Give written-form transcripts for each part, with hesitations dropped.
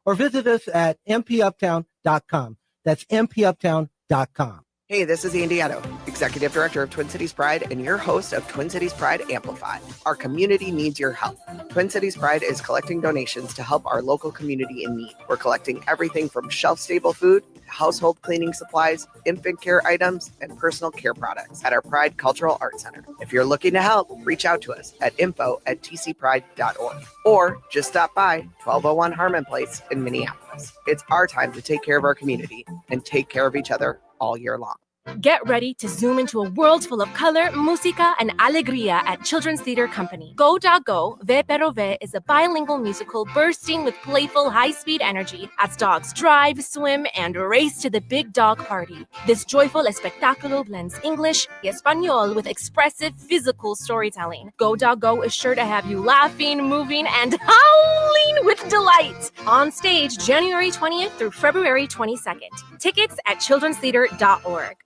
or visit us at mpuptown.com. That's mpuptown.com. Hey, this is Andy Otto, Executive Director of Twin Cities Pride and your host of Twin Cities Pride Amplified. Our community needs your help. Twin Cities Pride is collecting donations to help our local community in need. We're collecting everything from shelf-stable food, household cleaning supplies, infant care items, and personal care products at our Pride Cultural Arts Center. If you're looking to help, reach out to us at info@tcpride.org or just stop by 1201 Harmon Place in Minneapolis. It's our time to take care of our community and take care of each other all year long. Get ready to zoom into a world full of color, música, and alegría at Children's Theater Company. Go Da Go, Ve Pero Ve is a bilingual musical bursting with playful, high-speed energy as dogs drive, swim, and race to the big dog party. This joyful espectáculo blends English y Espanol with expressive physical storytelling. Go Da Go is sure to have you laughing, moving, and howling with delight. On stage January 20th through February 22nd. Tickets at childrenstheater.org.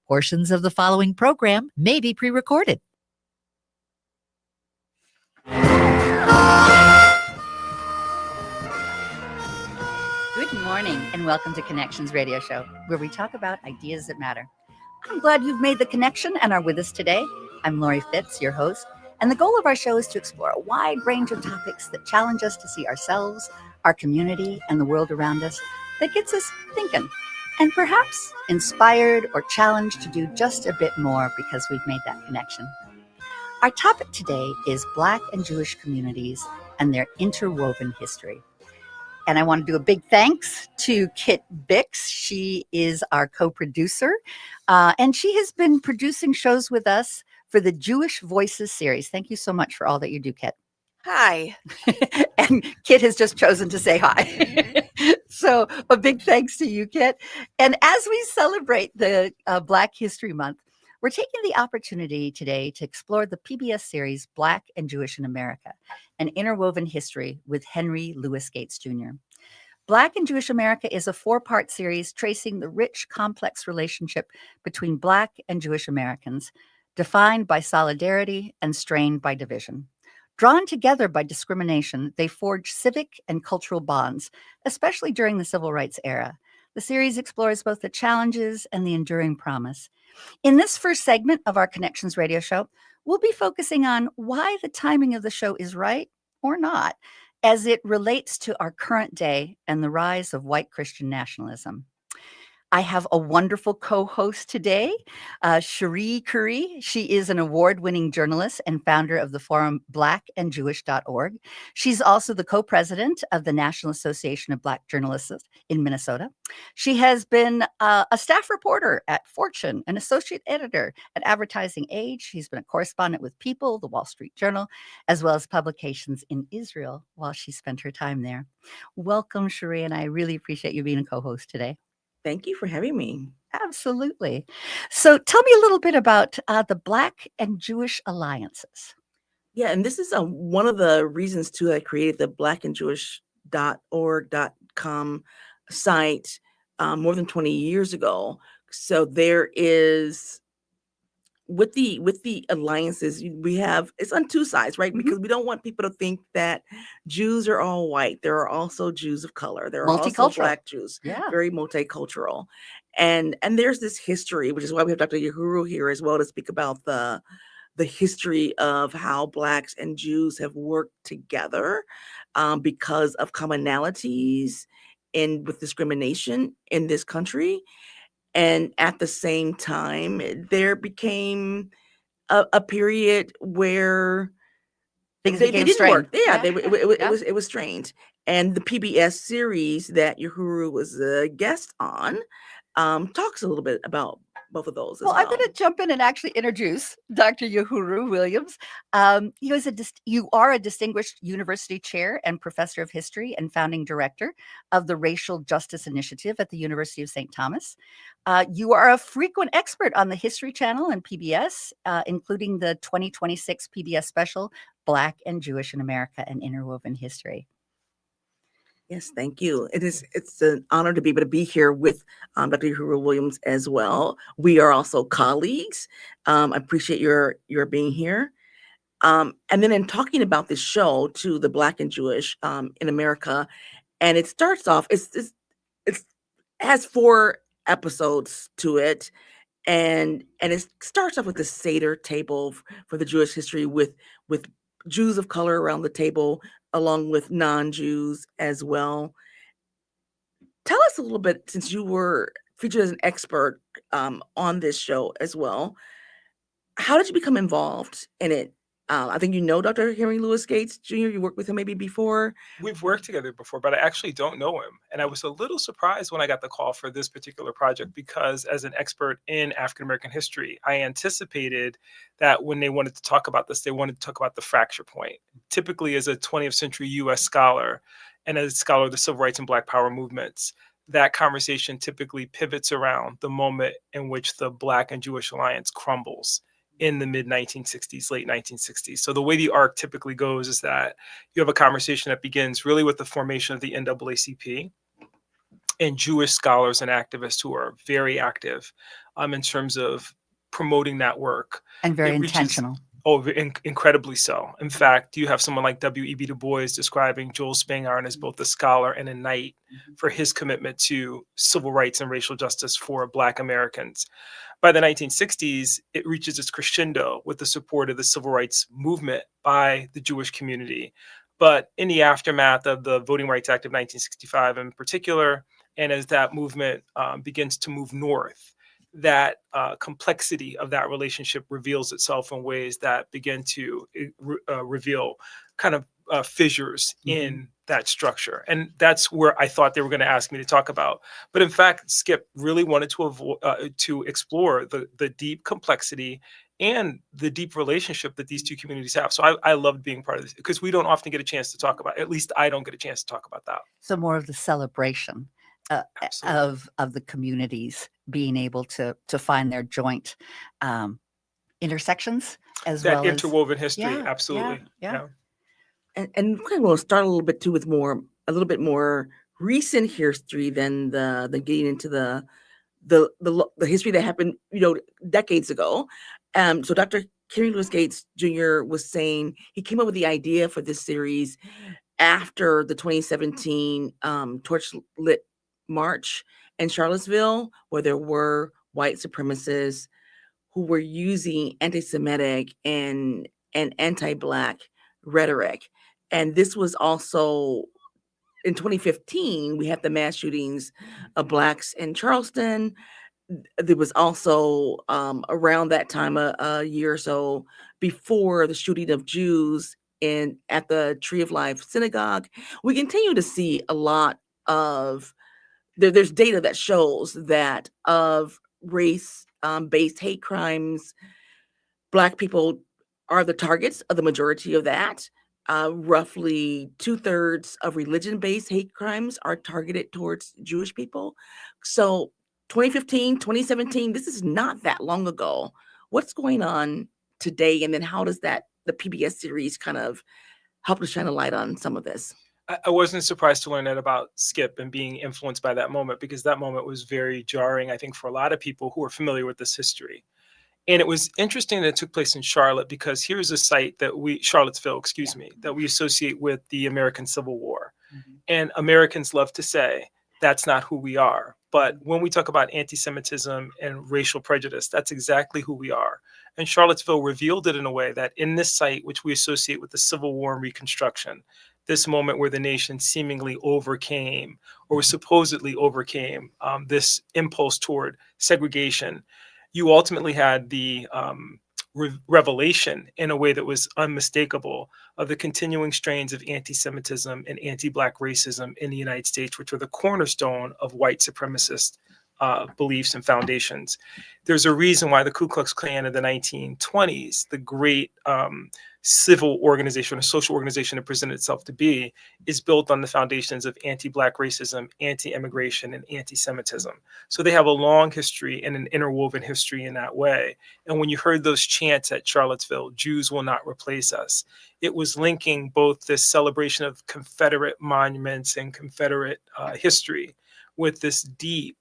Portions of the following program may be pre-recorded. Good morning and welcome to Connections Radio Show, where we talk about ideas that matter. I'm glad you've made the connection and are with us today. I'm Lori Fitz, your host, and the goal of our show is to explore a wide range of topics that challenge us to see ourselves, our community, and the world around us that gets us thinking. And perhaps inspired or challenged to do just a bit more because we've made that connection. Our topic today is Black and Jewish communities and their interwoven history. And I want to do a big thanks to Kit Bix. She is our co-producer, and she has been producing shows with us for the Jewish Voices series. Thank you so much for all that you do, Kit. Hi. And Kit has just chosen to say hi. So a big thanks to you, Kit. And as we celebrate the Black History Month, we're taking the opportunity today to explore the PBS series Black and Jewish in America, an interwoven history with Henry Louis Gates Jr. Black and Jewish America is a 4-part series tracing the rich, complex relationship between Black and Jewish Americans, defined by solidarity and strained by division. Drawn together by discrimination, they forge civic and cultural bonds, especially during the Civil Rights era. The series explores both the challenges and the enduring promise. In this first segment of our Connections Radio Show, we'll be focusing on why the timing of the show is right or not, as it relates to our current day and the rise of white Christian nationalism. I have a wonderful co-host today, Cherie Curry. She is an award-winning journalist and founder of the forum blackandjewish.org. She's also the co-president of the National Association of Black Journalists in Minnesota. She has been a staff reporter at Fortune, an associate editor at Advertising Age. She's been a correspondent with People, the Wall Street Journal, as well as publications in Israel while she spent her time there. Welcome, Cherie, and I really appreciate you being a co-host today. Thank you for having me. Absolutely. So tell me a little bit about the Black and Jewish alliances. Yeah, and this is one of the reasons, too, I created the blackandjewish.org.com site more than 20 years ago. So there is, with the alliances, we have, it's on two sides, right? Mm-hmm. Because we don't want people to think that Jews are all white. There are also Jews of color. There are also Black Jews, very multicultural. And there's this history, which is why we have Dr. Uhuru here as well to speak about the history of how Blacks and Jews have worked together because of commonalities with discrimination in this country. And at the same time, there became a period where things they didn't strained. work. Yeah, it was strained. And the PBS series that Uhuru was a guest on talks a little bit about both of those. Well, I'm going to jump in and actually introduce Dr. Uhuru Williams. You are a distinguished university chair and professor of history and founding director of the Racial Justice Initiative at the University of St. Thomas. You are a frequent expert on the History Channel and PBS, including the 2026 PBS special, Black and Jewish in America, an Interwoven History. Yes, thank you. It's an honor to be able to be here with Dr. Uhuru Williams as well. We are also colleagues. I appreciate your being here. And then in talking about this show to the Black and Jewish in America, and it starts off. It's has 4 episodes to it, and it starts off with the Seder table for the Jewish history with Jews of color around the table, along with non-Jews as well. Tell us a little bit, since you were featured as an expert on this show as well. How did you become involved in it? I think you know Dr. Henry Louis Gates Jr. You worked with him maybe before. We've worked together before, but I actually don't know him. And I was a little surprised when I got the call for this particular project because, as an expert in African American history, I anticipated that when they wanted to talk about this, they wanted to talk about the fracture point. Typically, as a 20th century US scholar and as a scholar of the civil rights and Black Power movements, that conversation typically pivots around the moment in which the Black and Jewish alliance crumbles in the mid 1960s, late 1960s. So the way the arc typically goes is that you have a conversation that begins really with the formation of the NAACP and Jewish scholars and activists who are very active in terms of promoting that work. And very It reaches- intentional. Incredibly so. In fact, you have someone like W.E.B. Du Bois describing Joel Spangarn as both a scholar and a knight for his commitment to civil rights and racial justice for Black Americans. By the 1960s, it reaches its crescendo with the support of the civil rights movement by the Jewish community. But in the aftermath of the Voting Rights Act of 1965 in particular, and as that movement begins to move north, that complexity of that relationship reveals itself in ways that begin to reveal kind of fissures in that structure. And that's where I thought they were going to ask me to talk about. But in fact, Skip really wanted to explore the deep complexity and the deep relationship that these two communities have. So I loved being part of this because we don't often get a chance to talk about, at least I don't get a chance to talk about that. So more of the celebration Absolutely. of the communities being able to find their joint intersections as That well as interwoven history, Yeah, absolutely. yeah. And we'll start a little bit too with a little bit more recent history than getting into the history that happened, decades ago. So Dr. Henry Louis Gates Jr. was saying he came up with the idea for this series after the 2017 Torchlit March in Charlottesville, where there were white supremacists who were using anti-Semitic and anti-Black rhetoric. And this was also in 2015, we had the mass shootings of Blacks in Charleston. There was also around that time, a year or so before, the shooting of Jews at the Tree of Life Synagogue. We continue to see a lot of there's data that shows that of race based hate crimes, Black people are the targets of the majority of that. Roughly 2/3 of religion-based hate crimes are targeted towards Jewish people. So 2015, 2017, this is not that long ago. What's going on today? And then how does the PBS series kind of help to shine a light on some of this? I wasn't surprised to learn that about Skip and being influenced by that moment, because that moment was very jarring, I think, for a lot of people who are familiar with this history. And it was interesting that it took place in Charlotte, because here's a site Charlottesville, that we associate with the American Civil War. And Americans love to say, that's not who we are. But when we talk about anti-Semitism and racial prejudice, that's exactly who we are. And Charlottesville revealed it in a way that in this site, which we associate with the Civil War and Reconstruction, this moment where the nation seemingly overcame, or supposedly overcame, this impulse toward segregation, you ultimately had the revelation in a way that was unmistakable of the continuing strains of anti-Semitism and anti-Black racism in the United States, which were the cornerstone of white supremacist beliefs and foundations. There's a reason why the Ku Klux Klan in the 1920s, the great civil organization or social organization it presented itself to be, is built on the foundations of anti-Black racism, anti-immigration, and anti-Semitism. So they have a long history and an interwoven history in that way. And when you heard those chants at Charlottesville, Jews will not replace us, it was linking both this celebration of Confederate monuments and Confederate history with this deep,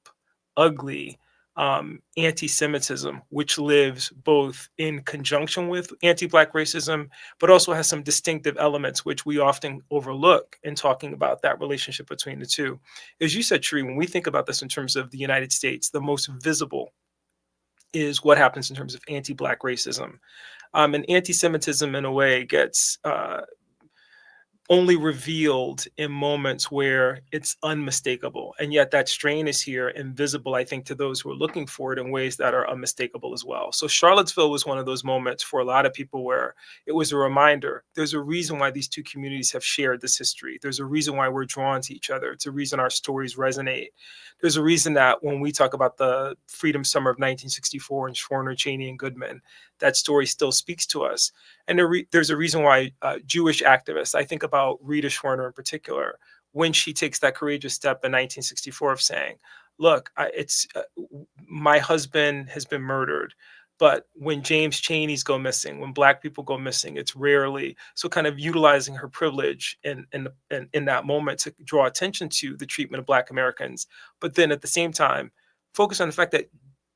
ugly, anti-Semitism, which lives both in conjunction with anti-Black racism, but also has some distinctive elements which we often overlook in talking about that relationship between the two. As you said, Sheree, when we think about this in terms of the United States, the most visible is what happens in terms of anti-Black racism. And anti-Semitism, in a way, gets only revealed in moments where it's unmistakable. And yet that strain is here and visible, I think, to those who are looking for it in ways that are unmistakable as well. So Charlottesville was one of those moments for a lot of people where it was a reminder. There's a reason why these two communities have shared this history. There's a reason why we're drawn to each other. It's a reason our stories resonate. There's a reason that when we talk about the Freedom Summer of 1964 and Schwerner, Cheney, and Goodman, that story still speaks to us. And there's a reason why Jewish activists, I think about Rita Schwerner in particular, when she takes that courageous step in 1964 of saying, look, my husband has been murdered, but when James Chaney's go missing, when Black people go missing, it's rarely. So kind of utilizing her privilege in that moment to draw attention to the treatment of Black Americans, but then at the same time, focus on the fact that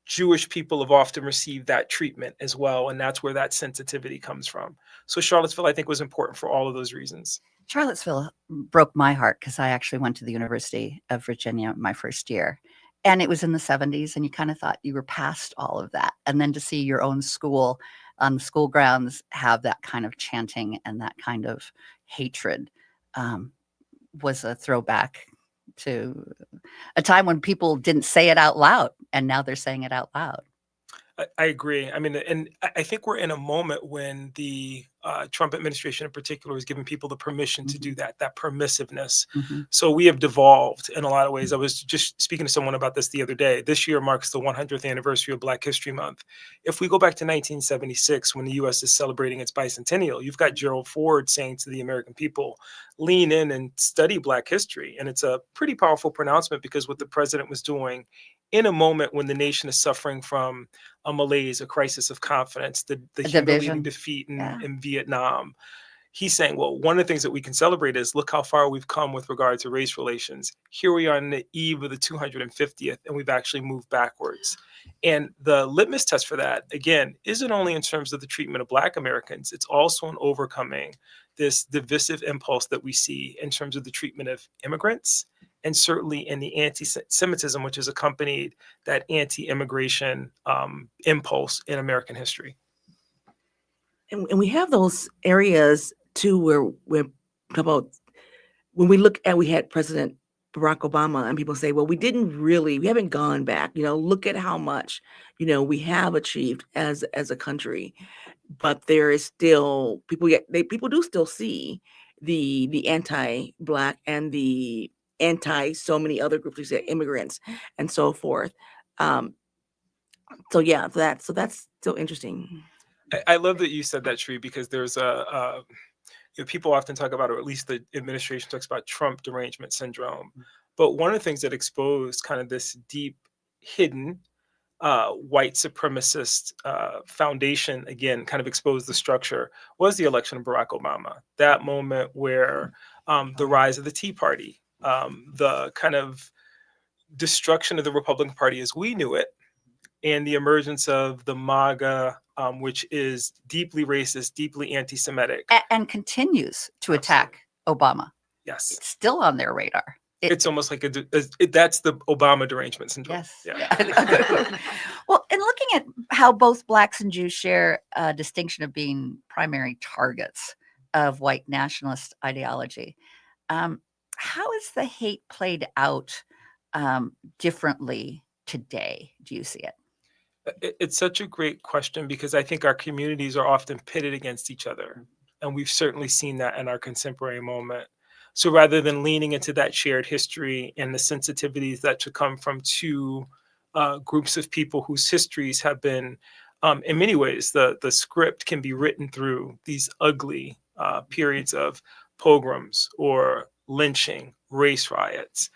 Jewish people have often received that treatment as well. And that's where that sensitivity comes from. So Charlottesville, I think, was important for all of those reasons. Charlottesville broke my heart because I actually went to the University of Virginia my first year. And it was in the 70s, and you kind of thought you were past all of that. And then to see your own school on the school grounds have that kind of chanting and that kind of hatred was a throwback to a time when people didn't say it out loud, and now they're saying it out loud. I agree. I mean, and I think we're in a moment when the Trump administration in particular is giving people the permission to do that permissiveness. So we have devolved in a lot of ways. I was just speaking to someone about this the other day. This year marks the 100th anniversary of Black History Month. If we go back to 1976, when the U.S. is celebrating its bicentennial, you've got Gerald Ford saying to the American people, lean in and study Black history. And it's a pretty powerful pronouncement because what the president was doing in a moment when the nation is suffering from a malaise, a crisis of confidence, the humiliating defeat in Vietnam. He's saying, well, one of the things that we can celebrate is look how far we've come with regard to race relations. Here we are on the eve of the 250th, and we've actually moved backwards. And the litmus test for that, again, isn't only in terms of the treatment of Black Americans, it's also in overcoming this divisive impulse that we see in terms of the treatment of immigrants, and certainly in the anti-Semitism, which has accompanied that anti-immigration impulse in American history. And we have those areas too where we're talking about when we had President Barack Obama, and people say, well, we haven't gone back, look at how much, we have achieved as a country, but there is still people do still see the anti-Black and the anti so many other groups, like say immigrants and so forth. So that's so interesting. I love that you said that, Sheree, because there's people often talk about, or at least the administration talks about, Trump derangement syndrome. But one of the things that exposed kind of this deep, hidden white supremacist foundation, again, kind of exposed the structure, was the election of Barack Obama. That moment where the rise of the Tea Party, the kind of destruction of the Republican Party as we knew it, and the emergence of the MAGA, which is deeply racist, deeply anti-Semitic. And continues to attack Obama. Yes. It's still on their radar. It's almost like that's the Obama derangement syndrome. Yes. Yeah. Well, in looking at how both Blacks and Jews share a distinction of being primary targets of white nationalist ideology, how is the hate played out differently today? Do you see it? It's such a great question because I think our communities are often pitted against each other. And we've certainly seen that in our contemporary moment. So rather than leaning into that shared history and the sensitivities that should come from two groups of people whose histories have been, in many ways, the script can be written through these ugly periods of pogroms or lynching, race riots.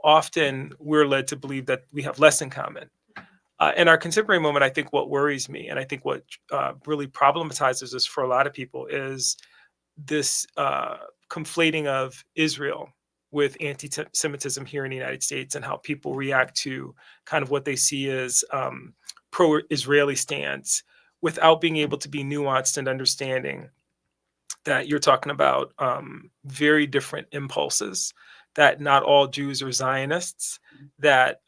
Often we're led to believe that we have less in common. In our contemporary moment, I think what worries me, and I think what really problematizes this for a lot of people, is this conflating of Israel with anti-Semitism here in the United States and how people react to kind of what they see as pro-Israeli stance without being able to be nuanced and understanding that you're talking about very different impulses, that not all Jews are Zionists, that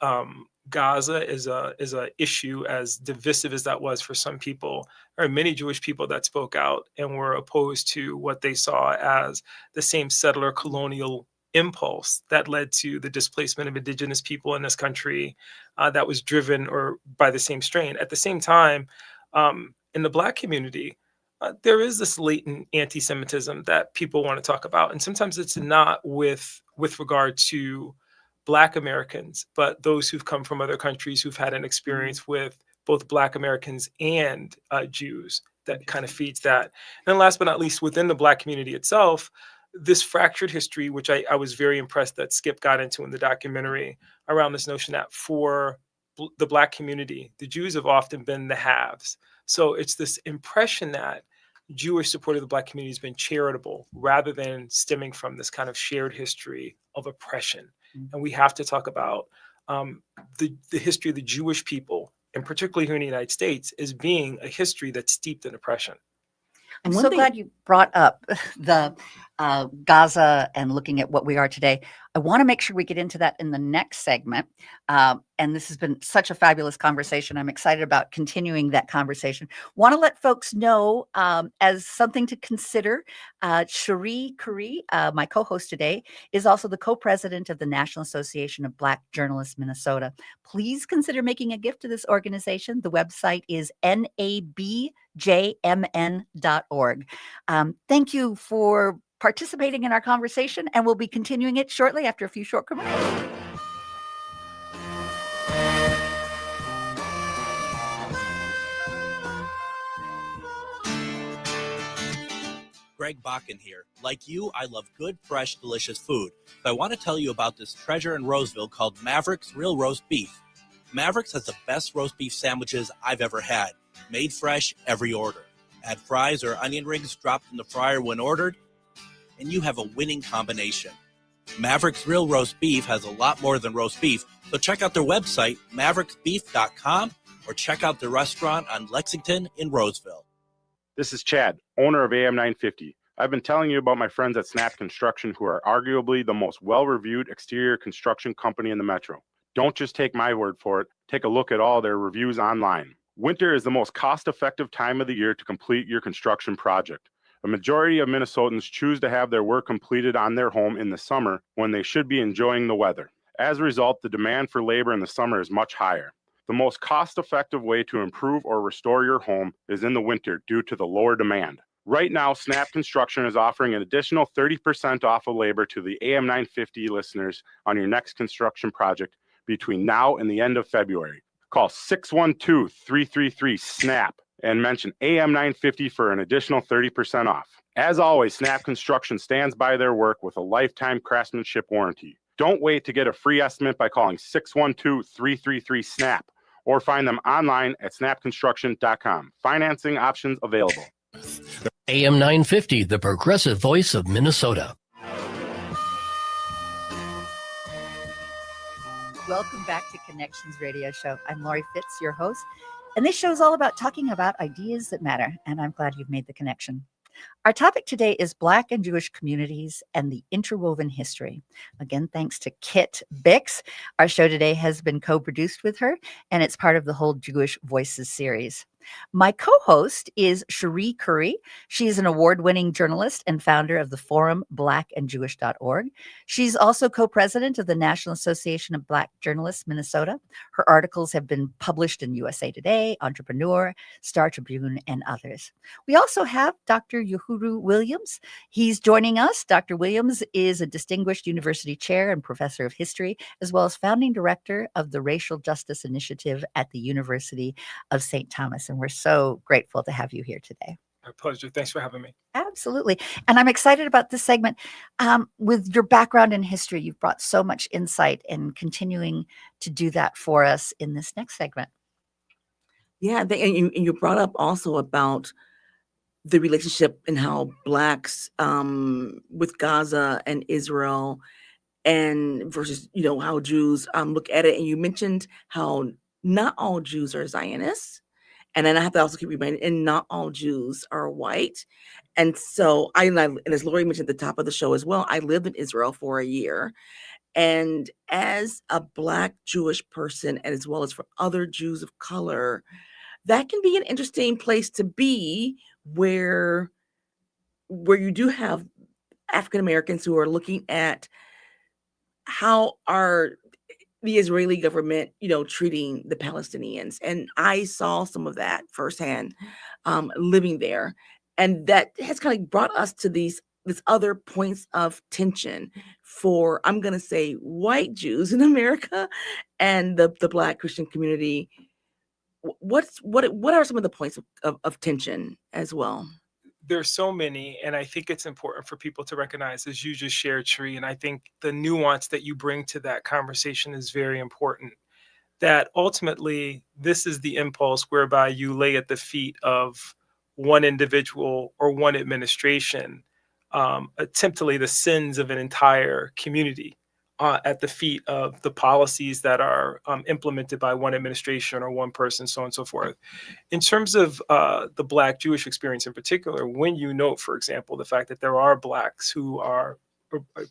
Gaza is a issue as divisive as that was for some people. There are many Jewish people that spoke out and were opposed to what they saw as the same settler colonial impulse that led to the displacement of indigenous people in this country that was driven or by the same strain. At the same time, in the Black community, there is this latent anti-Semitism that people want to talk about. And sometimes it's not with regard to Black Americans, but those who've come from other countries who've had an experience with both Black Americans and Jews that kind of feeds that. And then last but not least, within the Black community itself, this fractured history, which I was very impressed that Skip got into in the documentary, around this notion that for the Black community, the Jews have often been the haves. So it's this impression that Jewish support of the Black community has been charitable rather than stemming from this kind of shared history of oppression. And we have to talk about the history of the Jewish people, and particularly here in the United States, as being a history that's steeped in oppression. I'm so glad you brought up the Gaza and looking at what we are today. I want to make sure we get into that in the next segment. And this has been such a fabulous conversation. I'm excited about continuing that conversation. Want to let folks know as something to consider, Cherie Curry, my co-host today, is also the co-president of the National Association of Black Journalists Minnesota. Please consider making a gift to this organization. The website is nabjmn.org. Thank you for participating in our conversation, and we'll be continuing it shortly after a few short commercials. Greg Bakken here. Like you, I love good, fresh, delicious food. So I want to tell you about this treasure in Roseville called Maverick's Real Roast Beef. Maverick's has the best roast beef sandwiches I've ever had, made fresh every order. Add fries or onion rings dropped in the fryer when ordered, and you have a winning combination. Maverick's Real Roast Beef has a lot more than roast beef, so check out their website, mavericksbeef.com, or check out their restaurant on Lexington in Roseville. This is Chad, owner of AM 950. I've been telling you about my friends at Snap Construction, who are arguably the most well-reviewed exterior construction company in the metro. Don't just take my word for it. Take a look at all their reviews online. Winter is the most cost-effective time of the year to complete your construction project. A majority of Minnesotans choose to have their work completed on their home in the summer when they should be enjoying the weather. As a result, the demand for labor in the summer is much higher. The most cost-effective way to improve or restore your home is in the winter due to the lower demand. Right now, Snap Construction is offering an additional 30% off of labor to the AM 950 listeners on your next construction project between now and the end of February. Call 612-333-SNAP and mention AM 950 for an additional 30% off. As always, Snap Construction stands by their work with a lifetime craftsmanship warranty. Don't wait to get a free estimate by calling 612-333-SNAP or find them online at snapconstruction.com. Financing options available. AM 950, the progressive voice of Minnesota. Welcome back to Connections Radio Show. I'm Lori Fitz, your host, and this show is all about talking about ideas that matter, and I'm glad you've made the connection. Our topic today is Black and Jewish communities and the interwoven history. Again, thanks to Kit Bix. Our show today has been co-produced with her, and it's part of the whole Jewish Voices series. My co-host is Cherie Curry. She's an award-winning journalist and founder of the forum blackandjewish.org. She's also co-president of the National Association of Black Journalists Minnesota. Her articles have been published in USA Today, Entrepreneur, Star Tribune, and others. We also have Dr. Yehuda Williams. He's joining us. Dr. Williams is a distinguished university chair and professor of history, as well as founding director of the Racial Justice Initiative at the University of St. Thomas. And we're so grateful to have you here today. My pleasure. Thanks for having me. Absolutely. And I'm excited about this segment. With your background in history, you've brought so much insight and continuing to do that for us in this next segment. Yeah, and you brought up also about the relationship and how Blacks with Gaza and Israel and versus, how Jews look at it. And you mentioned how not all Jews are Zionists. And then I have to also keep reminding, and not all Jews are white. And so and as Lori mentioned at the top of the show as well, I lived in Israel for a year. And as a Black Jewish person, and as well as for other Jews of color, that can be an interesting place to be where you do have African Americans who are looking at how are the Israeli government, treating the Palestinians. And I saw some of that firsthand living there. And that has kind of brought us to these other points of tension for, I'm going to say, white Jews in America and the Black Christian community. What are some of the points of tension as well? There's so many, and I think it's important for people to recognize, as you just shared, Sheree, and I think the nuance that you bring to that conversation is very important, that ultimately this is the impulse whereby you lay at the feet of one individual or one administration, attempt to lay the sins of an entire community at the feet of the policies that are implemented by one administration or one person, so on and so forth. In terms of the Black Jewish experience in particular, when you note, for example, the fact that there are Blacks who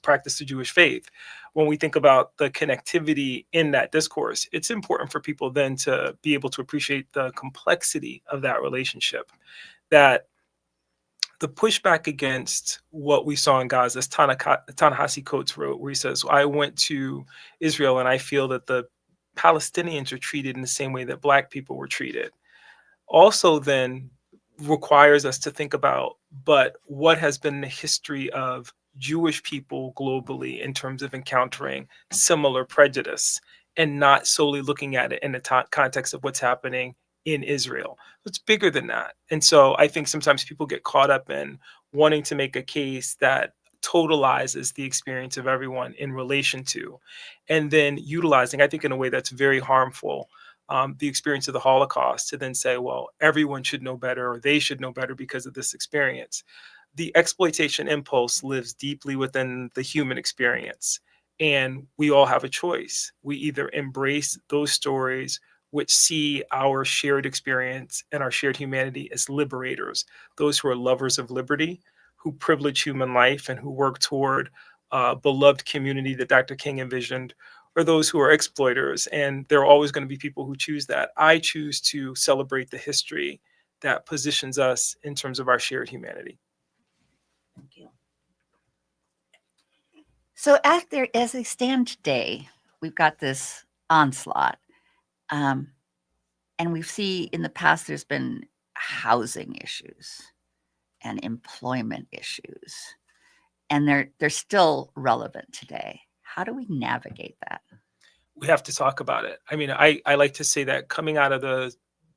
practice the Jewish faith, when we think about the connectivity in that discourse, it's important for people then to be able to appreciate the complexity of that relationship. That the pushback against what we saw in Gaza, as Ta-Nehisi Coates wrote, where he says, I went to Israel and I feel that the Palestinians are treated in the same way that Black people were treated, also then requires us to think about, but what has been the history of Jewish people globally in terms of encountering similar prejudice, and not solely looking at it in the context of what's happening in Israel. It's bigger than that. And so I think sometimes people get caught up in wanting to make a case that totalizes the experience of everyone in relation to, and then utilizing, I think in a way that's very harmful, the experience of the Holocaust to then say, well, everyone should know better, or they should know better because of this experience. The exploitation impulse lives deeply within the human experience, and we all have a choice. We either embrace those stories which see our shared experience and our shared humanity as liberators, those who are lovers of liberty, who privilege human life and who work toward a beloved community that Dr. King envisioned, or those who are exploiters. And there are always going to be people who choose that. I choose to celebrate the history that positions us in terms of our shared humanity. Thank you. So as they stand today, we've got this onslaught. And we see in the past there's been housing issues and employment issues, and they're still relevant today. How do we navigate that? We have to talk about it. I mean, I like to say that coming out of the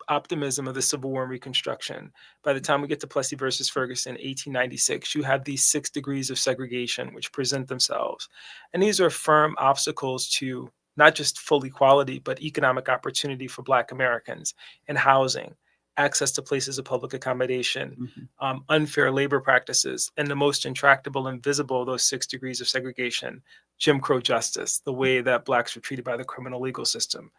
optimism of the Civil War and Reconstruction, by the time we get to Plessy versus Ferguson, 1896, you have these 6 degrees of segregation which present themselves. And these are firm obstacles to not just full equality, but economic opportunity for Black Americans in housing, access to places of public accommodation, unfair labor practices, and the most intractable and visible of those 6 degrees of segregation, Jim Crow justice, the way that Blacks were treated by the criminal legal system.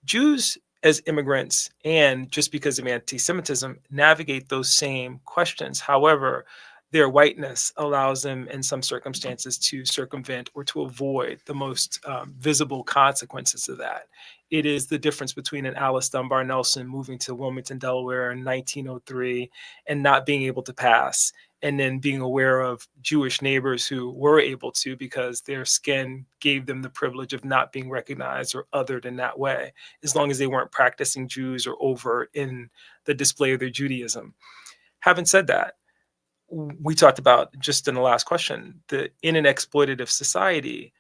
Jews as immigrants, and just because of anti-Semitism, navigate those same questions. However, their whiteness allows them in some circumstances to circumvent or to avoid the most visible consequences of that. It is the difference between an Alice Dunbar Nelson moving to Wilmington, Delaware in 1903 and not being able to pass, and then being aware of Jewish neighbors who were able to because their skin gave them the privilege of not being recognized or othered in that way, as long as they weren't practicing Jews or overt in the display of their Judaism. Having said that, we talked about just in the last question, in an exploitative society,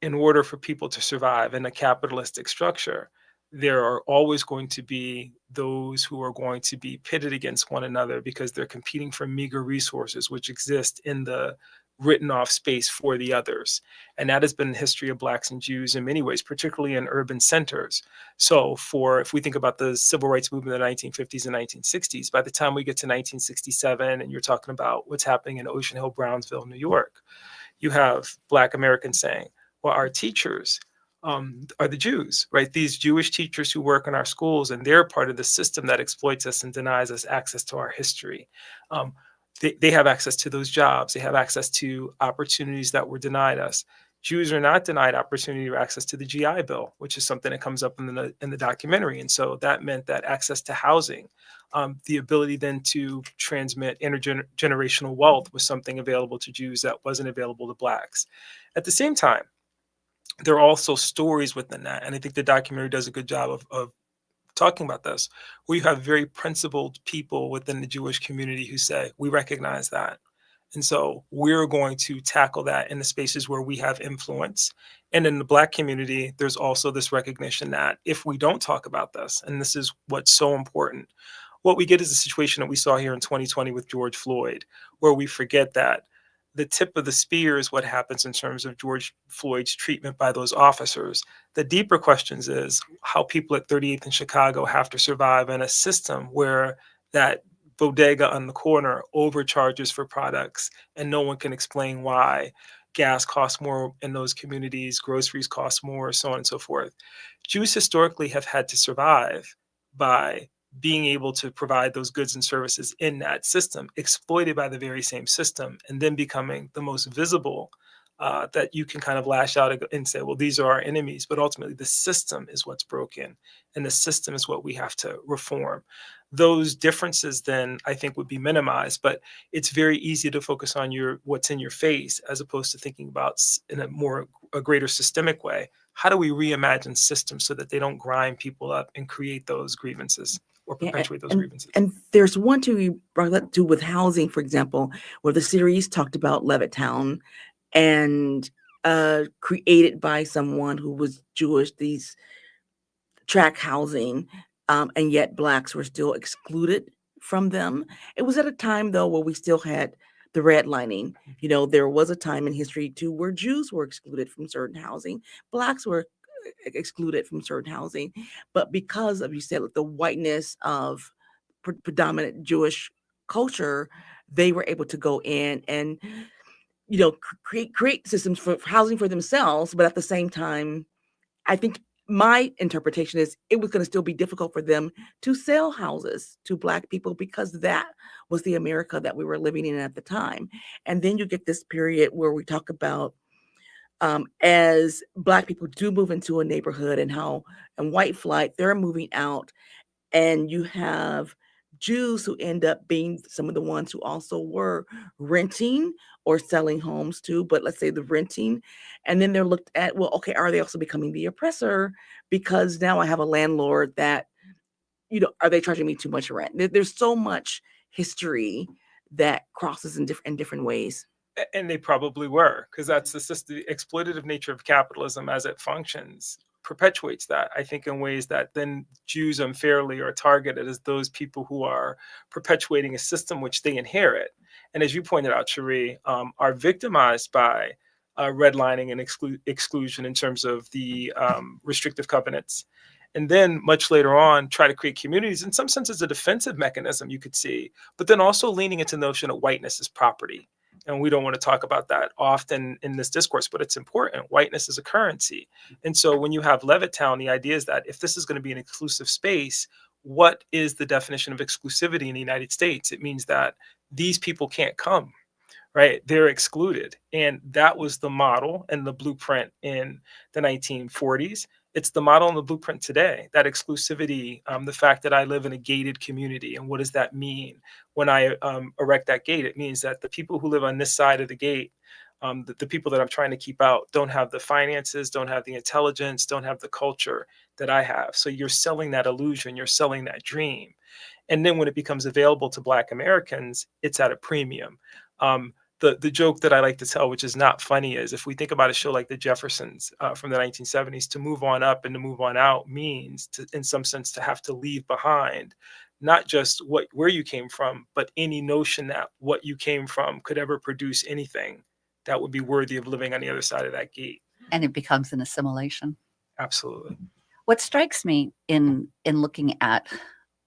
in order for people to survive in a capitalistic structure, there are always going to be those who are going to be pitted against one another because they're competing for meager resources which exist in the written off space for the others. And that has been the history of Blacks and Jews in many ways, particularly in urban centers. So if we think about the civil rights movement in the 1950s and 1960s, by the time we get to 1967 and you're talking about what's happening in Ocean Hill, Brownsville, New York, you have Black Americans saying, Well, our teachers are the Jews, right? These Jewish teachers who work in our schools, and they're part of the system that exploits us and denies us access to our history. Um, they have access to those jobs. They have access to opportunities that were denied us. Jews are not denied opportunity or access to the GI Bill, which is something that comes up in the documentary. And so that meant that access to housing, the ability then to transmit intergenerational wealth was something available to Jews that wasn't available to Blacks. At the same time, there are also stories within that. And I think the documentary does a good job of talking about this, where you have very principled people within the Jewish community who say, we recognize that. And so we're going to tackle that in the spaces where we have influence. And in the Black community, there's also this recognition that if we don't talk about this, and this is what's so important, what we get is a situation that we saw here in 2020 with George Floyd, where we forget that the tip of the spear is what happens in terms of George Floyd's treatment by those officers. The deeper questions is how people at 38th and Chicago have to survive in a system where that bodega on the corner overcharges for products and no one can explain why. Gas costs more in those communities, groceries cost more, so on and so forth. Jews historically have had to survive by being able to provide those goods and services in that system, exploited by the very same system, and then becoming the most visible, that you can kind of lash out and say, well, these are our enemies. But ultimately, the system is what's broken, and the system is what we have to reform. Those differences then, I think, would be minimized. But it's very easy to focus on what's in your face, as opposed to thinking about in a greater systemic way. How do we reimagine systems so that they don't grind people up and create those grievances or perpetuate those grievances? And there's one too you brought up too with housing, for example, where the series talked about Levittown and created by someone who was Jewish, these tract housing, and yet Blacks were still excluded from them. It was at a time, though, where we still had the redlining. You know, there was a time in history, too, where Jews were excluded from certain housing. Blacks were excluded from certain housing. But because of, you said, the whiteness of predominant Jewish culture, they were able to go in and, you know, create systems for housing for themselves. But at the same time, I think my interpretation is it was going to still be difficult for them to sell houses to Black people because that was the America that we were living in at the time. And then you get this period where we talk about as Black people do move into a neighborhood and white flight, they're moving out. And you have Jews who end up being some of the ones who also were renting or selling homes too, but let's say the renting. And then they're looked at, well, okay, are they also becoming the oppressor? Because now I have a landlord that, you know, are they charging me too much rent? There's so much history that crosses in different ways. And they probably were, because that's the exploitative nature of capitalism as it functions perpetuates that, I think, in ways that then Jews unfairly are targeted as those people who are perpetuating a system which they inherit. And as you pointed out, Cherie, are victimized by redlining and exclusion in terms of the restrictive covenants. And then much later on, try to create communities, in some sense, as a defensive mechanism, you could see, but then also leaning into the notion of whiteness as property. And we don't want to talk about that often in this discourse, but it's important. Whiteness is a currency. And so when you have Levittown, the idea is that if this is going to be an inclusive space, what is the definition of exclusivity in the United States? It means that these people can't come, right? They're excluded. And that was the model and the blueprint in the 1940s. It's the model and the blueprint today, that exclusivity, the fact that I live in a gated community. And what does that mean? When I erect that gate, it means that the people who live on this side of the gate, the people that I'm trying to keep out, don't have the finances, don't have the intelligence, don't have the culture that I have. So you're selling that illusion, you're selling that dream. And then when it becomes available to Black Americans, it's at a premium. The joke that I like to tell, which is not funny, is if we think about a show like The Jeffersons from the 1970s, to move on up and to move on out means, to, in some sense, to have to leave behind not just where you came from, but any notion that what you came from could ever produce anything that would be worthy of living on the other side of that gate. And it becomes an assimilation. Absolutely. What strikes me in looking at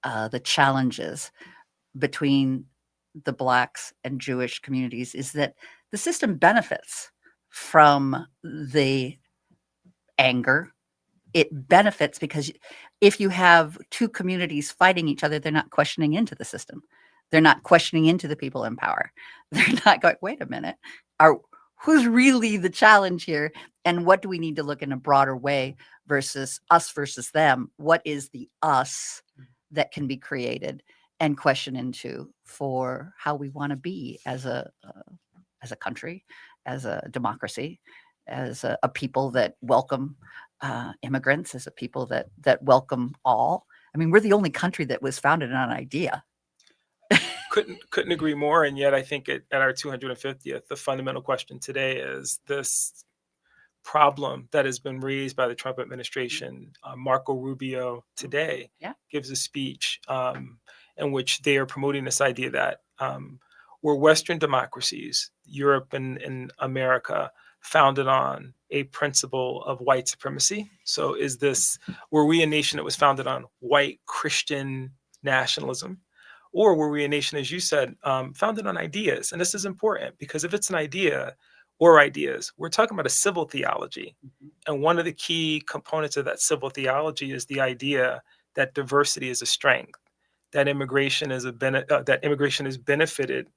the challenges between the Blacks and Jewish communities is that the system benefits from the anger. It benefits because if you have two communities fighting each other, they're not questioning into the system. They're not questioning into the people in power. They're not going, wait a minute, who's really the challenge here? And what do we need to look in a broader way versus us versus them? What is the us that can be created and question into for how we want to be as a country, as a democracy, as a people that welcome immigrants, as a people that welcome all. I mean, we're the only country that was founded on an idea. Couldn't agree more. And yet I think at our 250th, the fundamental question today is this problem that has been raised by the Trump administration. Marco Rubio today gives a speech in which they are promoting this idea that we're Western democracies, Europe and America, founded on a principle of white supremacy. So were we a nation that was founded on white Christian nationalism? Or were we a nation, as you said, founded on ideas? And this is important because if it's an idea or ideas, we're talking about a civil theology. And one of the key components of that civil theology is the idea that diversity is a strength, that immigration has benefited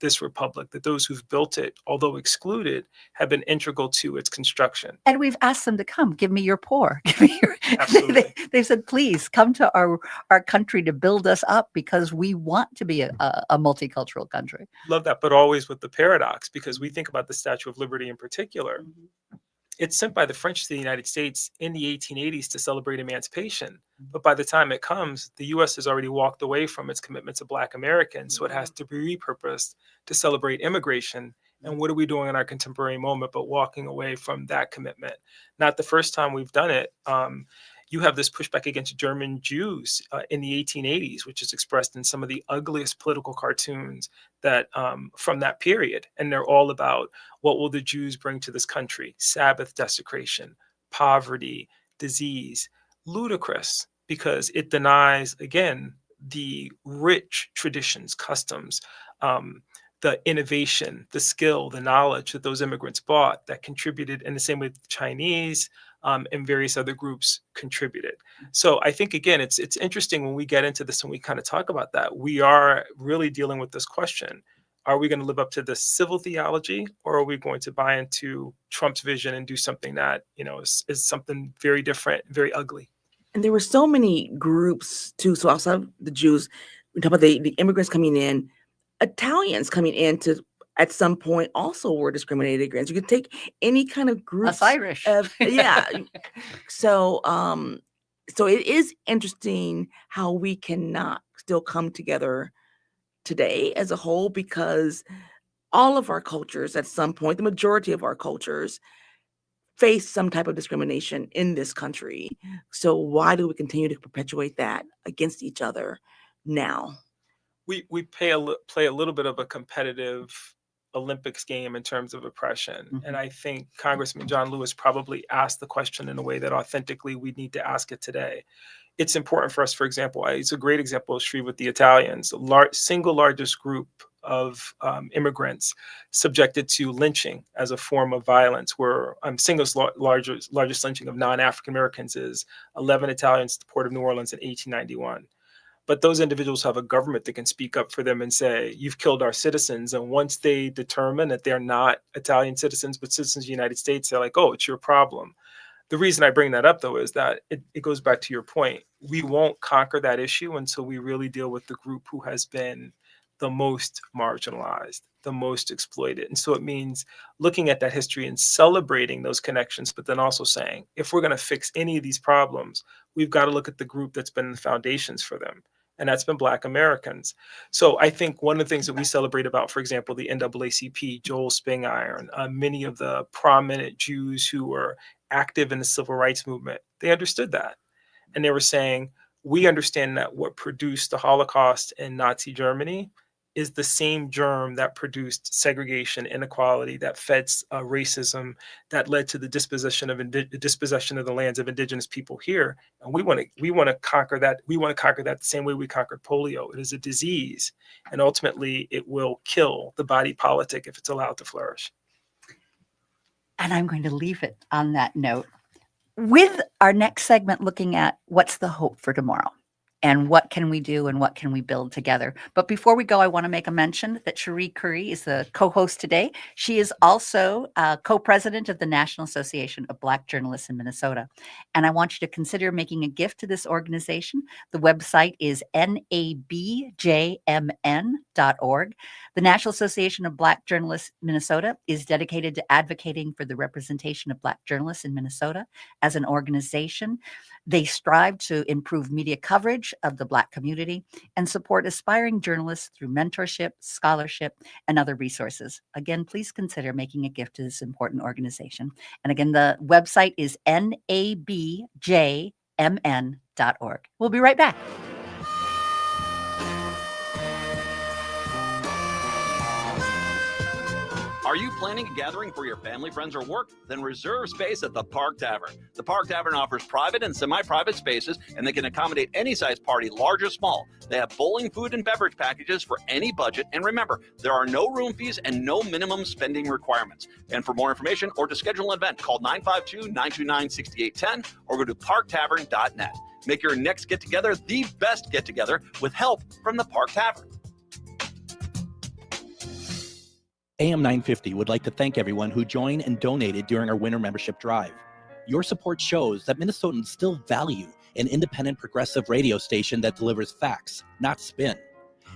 this republic, that those who've built it, although excluded, have been integral to its construction. And we've asked them to come. Give me your poor. Give me your. Absolutely. They've said, please come to our country to build us up because we want to be a multicultural country. Love that, but always with the paradox, because we think about the Statue of Liberty in particular. It's sent by the French to the United States in the 1880s to celebrate emancipation. But by the time it comes, the U.S. has already walked away from its commitment to Black Americans. So it has to be repurposed to celebrate immigration. And what are we doing in our contemporary moment but walking away from that commitment? Not the first time we've done it. You have this pushback against German Jews in the 1880s, which is expressed in some of the ugliest political cartoons that from that period. And they're all about what will the Jews bring to this country? Sabbath desecration, poverty, disease. Ludicrous, because it denies, again, the rich traditions, customs, the innovation, the skill, the knowledge that those immigrants brought that contributed in the same way the Chinese and various other groups contributed. So I think, again, it's interesting when we get into this and we kind of talk about that. We are really dealing with this question. Are we going to live up to the civil theology, or are we going to buy into Trump's vision and do something that, is something very different, very ugly? And there were so many groups too. So outside of the Jews, we talk about the immigrants coming in, Italians coming in to at some point also were discriminated against. You could take any kind of group. Us Irish. Yeah. So it is interesting how we cannot still come together today as a whole, because all of our cultures at some point, the majority of our cultures, face some type of discrimination in this country. So why do we continue to perpetuate that against each other now? We play a little bit of a competitive Olympics game in terms of oppression. And I think Congressman John Lewis probably asked the question in a way that authentically we need to ask it today. It's important for us, for example, it's a great example of Sri with the Italians, single largest group of immigrants subjected to lynching as a form of violence, where single largest lynching of non-African Americans is 11 Italians at the Port of New Orleans in 1891. But those individuals have a government that can speak up for them and say, you've killed our citizens. And once they determine that they're not Italian citizens, but citizens of the United States, they're like, oh, it's your problem. The reason I bring that up, though, is that it goes back to your point. We won't conquer that issue until we really deal with the group who has been the most marginalized, the most exploited. And so it means looking at that history and celebrating those connections, but then also saying, if we're going to fix any of these problems, we've got to look at the group that's been the foundations for them. And that's been Black Americans. So I think one of the things that we celebrate about, for example, the NAACP, Joel Spingiron, many of the prominent Jews who were active in the civil rights movement, they understood that. And they were saying, we understand that what produced the Holocaust in Nazi Germany is the same germ that produced segregation, inequality, that fed racism, that led to the dispossession of the lands of indigenous people here. And we want to conquer that. We want to conquer that the same way we conquered polio. It is a disease, and ultimately it will kill the body politic if it's allowed to flourish. And I'm going to leave it on that note. with our next segment looking at what's the hope for tomorrow and what can we do and what can we build together. But before we go, I want to make a mention that Cherie Curry is the co-host today. She is also co-president of the National Association of Black Journalists in Minnesota. And I want you to consider making a gift to this organization. The website is nabjmn.org. The National Association of Black Journalists Minnesota is dedicated to advocating for the representation of Black journalists in Minnesota. As an organization, they strive to improve media coverage of the Black community and support aspiring journalists through mentorship, scholarship, and other resources. Again, please consider making a gift to this important organization. And again, the website is nabjmn.org. We'll be right back. Are you planning a gathering for your family, friends, or work? Then reserve space at the Park Tavern. The Park Tavern offers private and semi-private spaces, and they can accommodate any size party, large or small. They have bowling, food, and beverage packages for any budget. And remember, there are no room fees and no minimum spending requirements. And for more information or to schedule an event, call 952-929-6810 or go to parktavern.net. Make your next get-together the best get-together with help from the Park Tavern. AM 950 would like to thank everyone who joined and donated during our winter membership drive. Your support shows that Minnesotans still value an independent progressive radio station that delivers facts, not spin.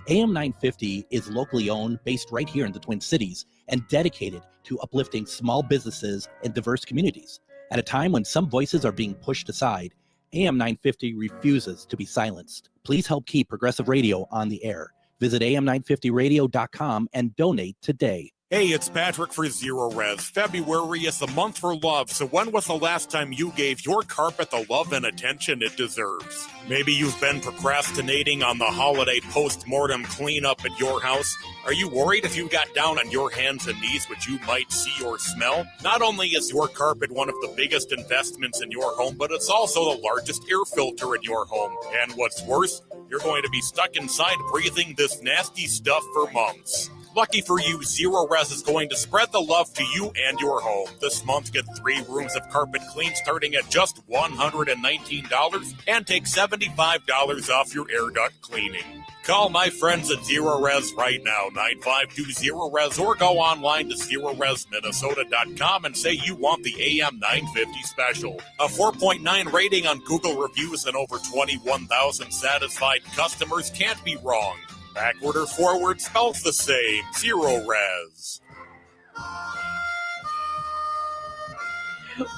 AM 950 is locally owned, based right here in the Twin Cities, and dedicated to uplifting small businesses and diverse communities. At a time when some voices are being pushed aside, AM 950 refuses to be silenced. Please help keep progressive radio on the air. Visit am950radio.com and donate today. Hey, it's Patrick for Zero Res. February is the month for love, so when was the last time you gave your carpet the love and attention it deserves? Maybe you've been procrastinating on the holiday post-mortem cleanup at your house. Are you worried if you got down on your hands and knees what you might see or smell? Not only is your carpet one of the biggest investments in your home, but it's also the largest air filter in your home. And what's worse, you're going to be stuck inside breathing this nasty stuff for months. Lucky for you, Zero Res is going to spread the love to you and your home. This month, get 3 rooms of carpet clean starting at just $119 and take $75 off your air duct cleaning. Call my friends at Zero Res right now, 952-ZERO-RES, or go online to ZeroResMinnesota.com and say you want the AM 950 special. A 4.9 rating on Google reviews and over 21,000 satisfied customers can't be wrong. Backward or forward spells the same. Zero Res.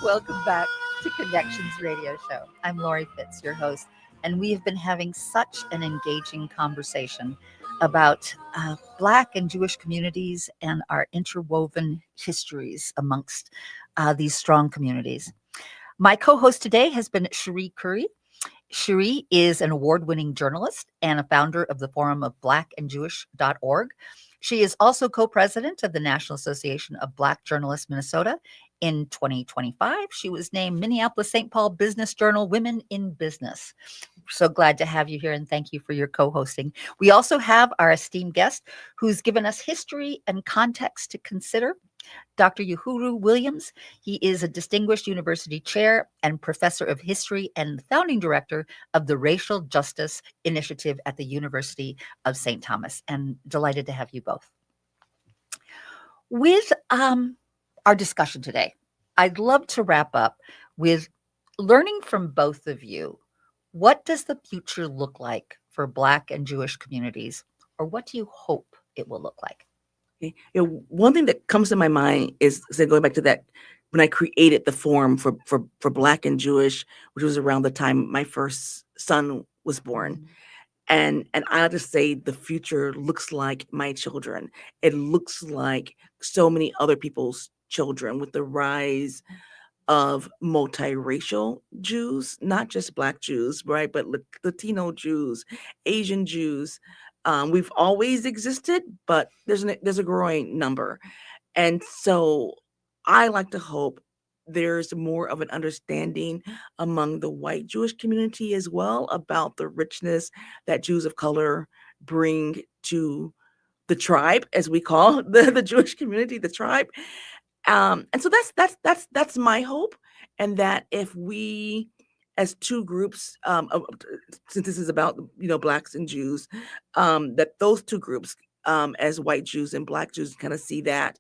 Welcome back to Connections Radio Show. I'm Lori Fitz, your host, and we have been having such an engaging conversation about Black and Jewish communities and our interwoven histories amongst these strong communities. My co-host today has been Cherie Curry. Cherie is an award-winning journalist and a founder of the Forum of blackandjewish.org. She is also co-president of the National Association of Black Journalists Minnesota. In 2025, she was named Minneapolis-St. Paul Business Journal Women in Business. So glad to have you here, and thank you for your co-hosting. We also have our esteemed guest who's given us history and context to consider, Dr. Uhuru Williams. He is a distinguished university chair and professor of history and founding director of the Racial Justice Initiative at the University of St. Thomas. And delighted to have you both. With our discussion today, I'd love to wrap up with learning from both of you. What does the future look like for Black and Jewish communities, or what do you hope it will look like? Okay. One thing that comes to my mind is going back to that when I created the forum for Black and Jewish, which was around the time my first son was born. And I'll just say the future looks like my children. It looks like so many other people's children with the rise of multiracial Jews, not just Black Jews, right? But Latino Jews, Asian Jews. We've always existed, but there's a growing number. And so I like to hope there's more of an understanding among the white Jewish community as well about the richness that Jews of color bring to the tribe, as we call the Jewish community, the tribe. And so that's my hope. and that if we, as two groups, since this is about blacks and Jews, that those two groups, as white Jews and black Jews, kind of see that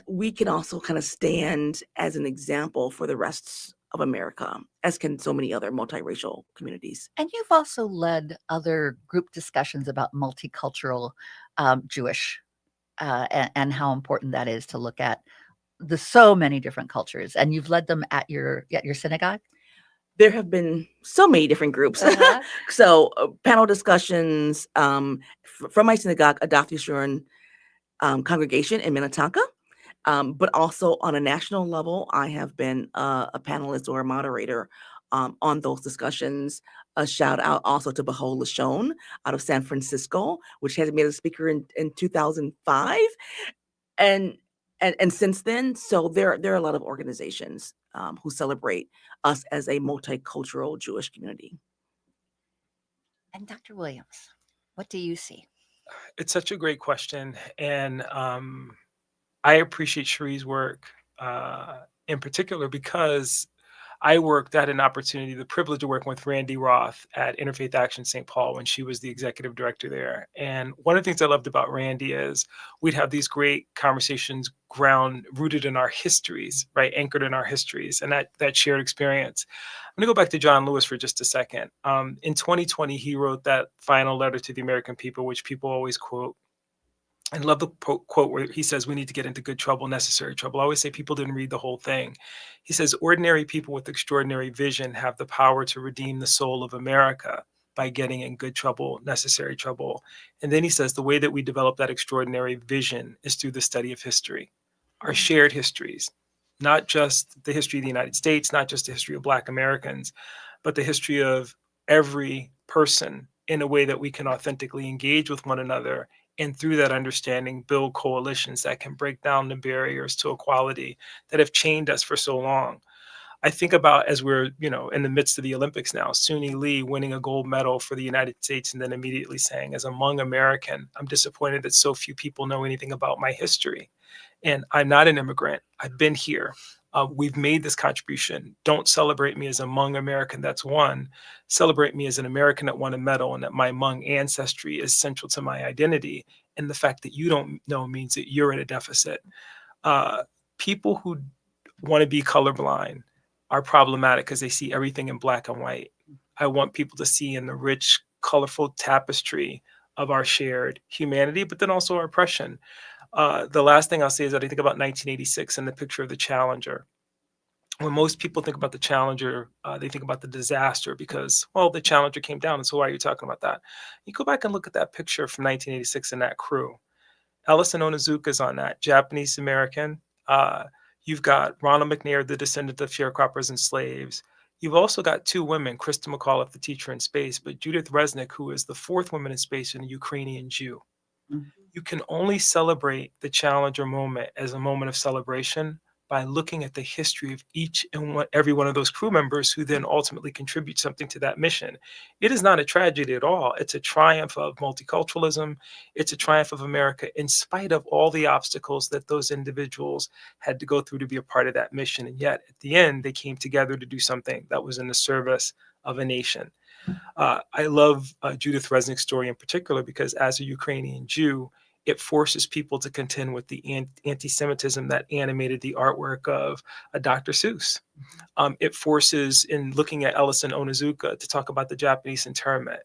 we can also kind of stand as an example for the rest of America, as can so many other multiracial communities. And you've also led other group discussions about multicultural Jewish and how important that is to look at the so many different cultures. And you've led them at your synagogue. There have been so many different groups. Uh-huh. So panel discussions from my synagogue, Adath Yeshurun congregation in Minnetonka. But also on a national level, I have been a panelist or a moderator on those discussions. A shout out also to Behol Lashon out of San Francisco, which has made a speaker in 2005. And since then, so there are a lot of organizations who celebrate us as a multicultural Jewish community. And Dr. Williams, what do you see? It's such a great question. And I appreciate Cherie's work in particular because I had an opportunity, the privilege of working with Randy Roth at Interfaith Action St. Paul when she was the executive director there. And one of the things I loved about Randy is we'd have these great conversations rooted in our histories, right? Anchored in our histories and that shared experience. I'm going to go back to John Lewis for just a second. In 2020, he wrote that final letter to the American people, which people always quote. I love the quote where he says, we need to get into good trouble, necessary trouble. I always say people didn't read the whole thing. He says, ordinary people with extraordinary vision have the power to redeem the soul of America by getting in good trouble, necessary trouble. And then he says, the way that we develop that extraordinary vision is through the study of history, our shared histories, not just the history of the United States, not just the history of Black Americans, but the history of every person in a way that we can authentically engage with one another. And through that understanding, build coalitions that can break down the barriers to equality that have chained us for so long. I think about as we're, in the midst of the Olympics now, Suni Lee winning a gold medal for the United States and then immediately saying, as a Hmong American, I'm disappointed that so few people know anything about my history. And I'm not an immigrant. I've been here. We've made this contribution. Don't celebrate me as a Hmong American that's won. Celebrate me as an American that won a medal and that my Hmong ancestry is central to my identity. And the fact that you don't know means that you're at a deficit. People who want to be colorblind are problematic because they see everything in black and white. I want people to see in the rich, colorful tapestry of our shared humanity, but then also our oppression. The last thing I'll say is that I think about 1986 and the picture of the Challenger. When most people think about the Challenger, they think about the disaster because, well, the Challenger came down, and so why are you talking about that? You go back and look at that picture from 1986 and that crew. Ellison Onizuka is on that, Japanese American. You've got Ronald McNair, the descendant of sharecroppers and slaves. You've also got two women, Krista McAuliffe, the teacher in space, but Judith Resnick, who is the fourth woman in space and a Ukrainian Jew. Mm-hmm. You can only celebrate the Challenger moment as a moment of celebration by looking at the history of each and every one of those crew members who then ultimately contribute something to that mission. It is not a tragedy at all. It's a triumph of multiculturalism. It's a triumph of America in spite of all the obstacles that those individuals had to go through to be a part of that mission. And yet at the end, they came together to do something that was in the service of a nation. I love Judith Resnick's story in particular because as a Ukrainian Jew, it forces people to contend with the anti-Semitism that animated the artwork of Dr. Seuss. It forces, in looking at Ellison Onizuka, to talk about the Japanese internment,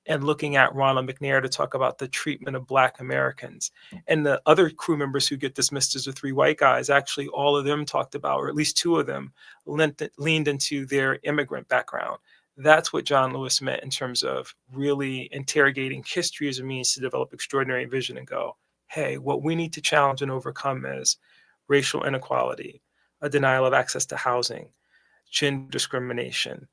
and looking at Ronald McNair to talk about the treatment of Black Americans. And the other crew members who get dismissed as the three white guys, actually all of them talked about, or at least two of them, leaned into their immigrant background. That's what John Lewis meant in terms of really interrogating history as a means to develop extraordinary vision and go, hey, what we need to challenge and overcome is racial inequality, a denial of access to housing, gender discrimination,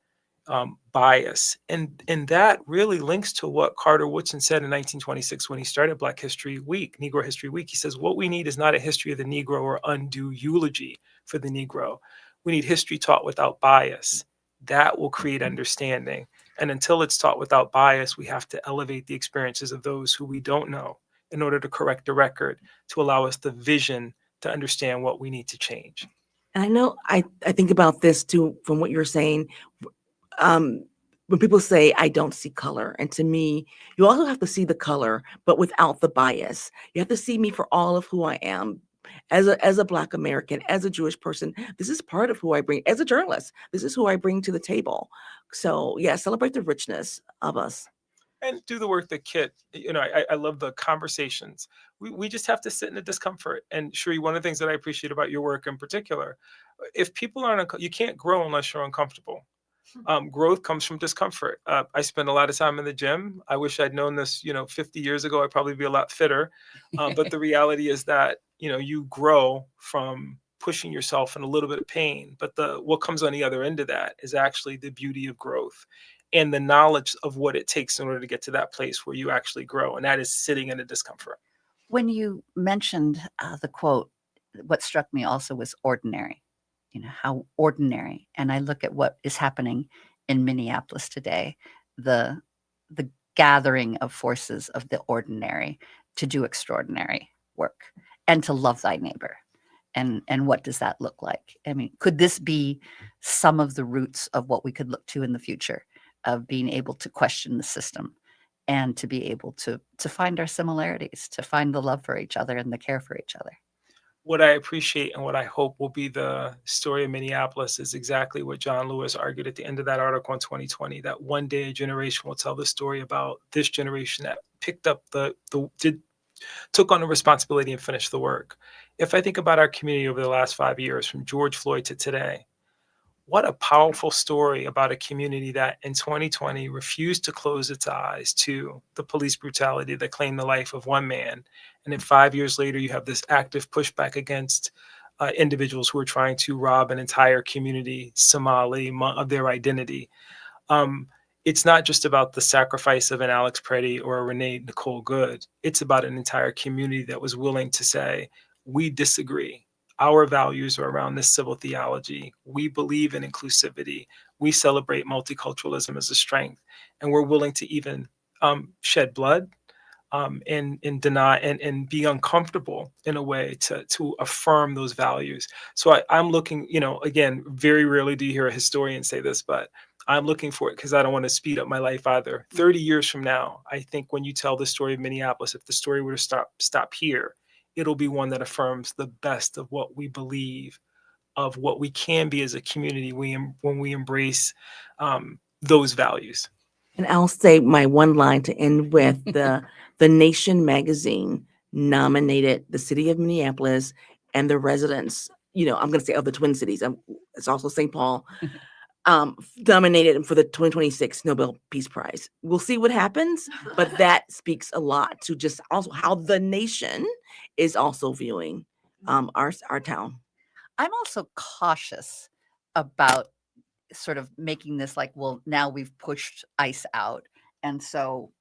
bias. And that really links to what Carter Woodson said in 1926 when he started Black History Week, Negro History Week. He says, what we need is not a history of the Negro or undue eulogy for the Negro. We need history taught without bias. That will create understanding. And until it's taught without bias, we have to elevate the experiences of those who we don't know in order to correct the record, to allow us the vision to understand what we need to change. And I know I think about this too from what you're saying. Um, when people say I don't see color, and to me, you also have to see the color, but without the bias. You have to see me for all of who I am. As a Black American, as a Jewish person, this is part of who I bring. As a journalist, this is who I bring to the table. So yeah, celebrate the richness of us. And do the work that Kit, I love the conversations. We just have to sit in the discomfort. And Sheree, one of the things that I appreciate about your work in particular, if people aren't, you can't grow unless you're uncomfortable. Growth comes from discomfort. I spend a lot of time in the gym. I wish I'd known this, 50 years ago. I'd probably be a lot fitter. But the reality is that, you grow from pushing yourself in a little bit of pain. But what comes on the other end of that is actually the beauty of growth and the knowledge of what it takes in order to get to that place where you actually grow. And that is sitting in the discomfort. When you mentioned the quote, what struck me also was ordinary. How ordinary. And I look at what is happening in Minneapolis today, the gathering of forces of the ordinary to do extraordinary work and to love thy neighbor. And what does that look like? I mean, could this be some of the roots of what we could look to in the future, of being able to question the system and to be able to find our similarities, to find the love for each other and the care for each other? What I appreciate and what I hope will be the story of Minneapolis is exactly what John Lewis argued at the end of that article in 2020, that one day a generation will tell the story about this generation that picked up took on the responsibility and finished the work. If I think about our community over the last 5 years, from George Floyd to today, what a powerful story about a community that in 2020 refused to close its eyes to the police brutality that claimed the life of one man. And then 5 years later, you have this active pushback against individuals who are trying to rob an entire community, Somali, of their identity. It's not just about the sacrifice of an Alex Preddy or a Renee Nicole Good. It's about an entire community that was willing to say, we disagree. Our values are around this civil theology. We believe in inclusivity. We celebrate multiculturalism as a strength. And we're willing to even shed blood and deny and be uncomfortable in a way to affirm those values. So I'm looking, again, very rarely do you hear a historian say this, but I'm looking for it because I don't want to speed up my life either. 30 years from now, I think when you tell the story of Minneapolis, if the story were to stop here, it'll be one that affirms the best of what we believe, of what we can be as a community when we embrace those values. And I'll say my one line to end with the Nation magazine nominated the city of Minneapolis and the residents, I'm going to say of the Twin Cities. It's also St. Paul, nominated them for the 2026 Nobel Peace Prize. We'll see what happens, but that speaks a lot to just also how the nation is also viewing our town. I'm also cautious about sort of making this like, well, now we've pushed ICE out. And so,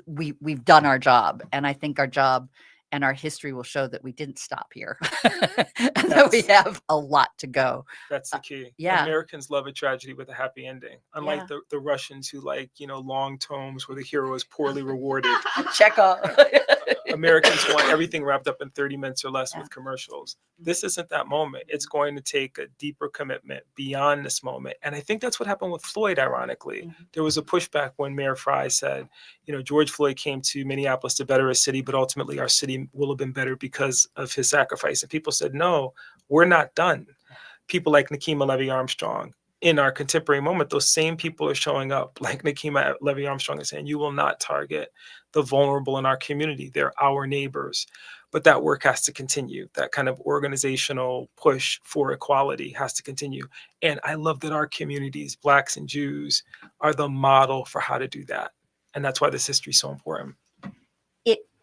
we've done our job. And I think our job and our history will show that we didn't stop here and that we have a lot to go. That's the key. Yeah. Americans love a tragedy with a happy ending. Unlike the Russians who like, long tomes where the hero is poorly rewarded. Chekhov. Americans want everything wrapped up in 30 minutes or less with commercials. This isn't that moment. It's going to take a deeper commitment beyond this moment. And I think that's what happened with Floyd, ironically. Mm-hmm. There was a pushback when Mayor Frey said, George Floyd came to Minneapolis to better a city, but ultimately our city will have been better because of his sacrifice. And people said, no, we're not done. People like Nikema Levy Armstrong. In our contemporary moment, those same people are showing up like Nikema Levy Armstrong and saying, you will not target the vulnerable in our community. They're our neighbors. But that work has to continue. That kind of organizational push for equality has to continue. And I love that our communities, Blacks and Jews, are the model for how to do that. And that's why this history is so important.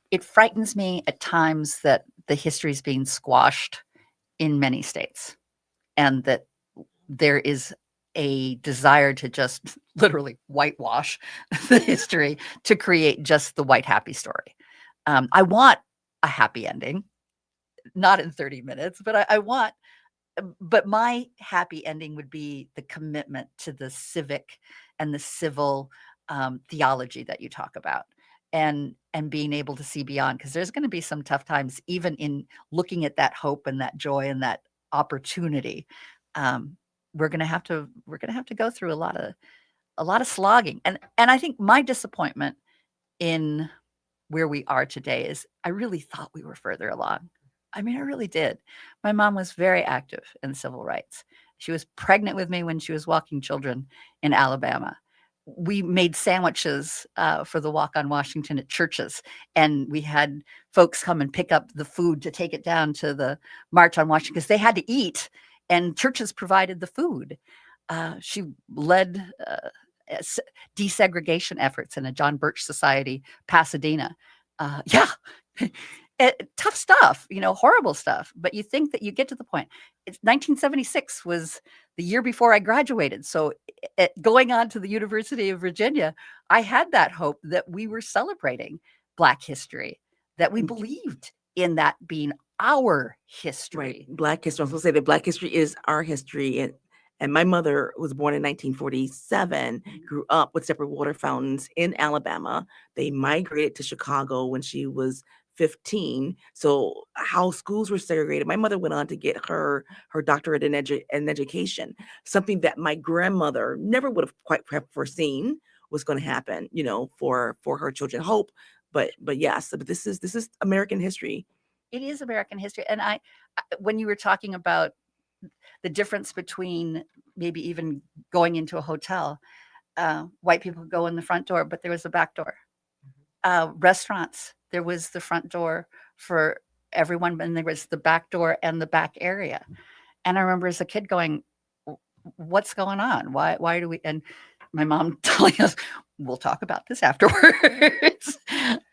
It frightens me at times that the history is being squashed in many states and that there is a desire to just literally whitewash the history to create just the white happy story. I want a happy ending, not in 30 minutes, but but my happy ending would be the commitment to the civic and the civil theology that you talk about, and being able to see beyond, because there's going to be some tough times, even in looking at that hope and that joy and that opportunity, we're going to have to go through a lot of slogging. And I think my disappointment in where we are today is I really thought we were further along. I mean, I really did. My mom was very active in civil rights. She was pregnant with me when she was walking children in Alabama. We made sandwiches for the Walk on Washington at churches, and we had folks come and pick up the food to take it down to the March on Washington because they had to eat, and churches provided the food. She led desegregation efforts in a John Birch Society, Pasadena. Tough stuff, horrible stuff. But you think that you get to the point. It's 1976 was the year before I graduated. So going on to the University of Virginia, I had that hope that we were celebrating Black history, that we believed in that being our history. Right. Black history. I was going to say that Black history is our history. And my mother was born in 1947, grew up with separate water fountains in Alabama. They migrated to Chicago when she was 15. So how schools were segregated. My mother went on to get her doctorate in education, something that my grandmother never would have quite foreseen was going to happen, for her children. Hope. But yes, but this is American history. It is American history. And I when you were talking about the difference between maybe even going into a hotel, white people go in the front door, but there was a back door. Restaurants, there was the front door for everyone, and there was the back door and the back area. And I remember as a kid going, what's going on? Why do we? And my mom telling us, we'll talk about this afterwards.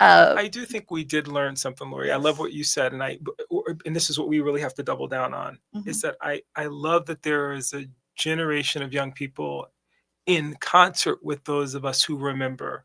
I do think we did learn something, Lori. I love what you said. And this is what we really have to double down on, is that I love that there is a generation of young people in concert with those of us who remember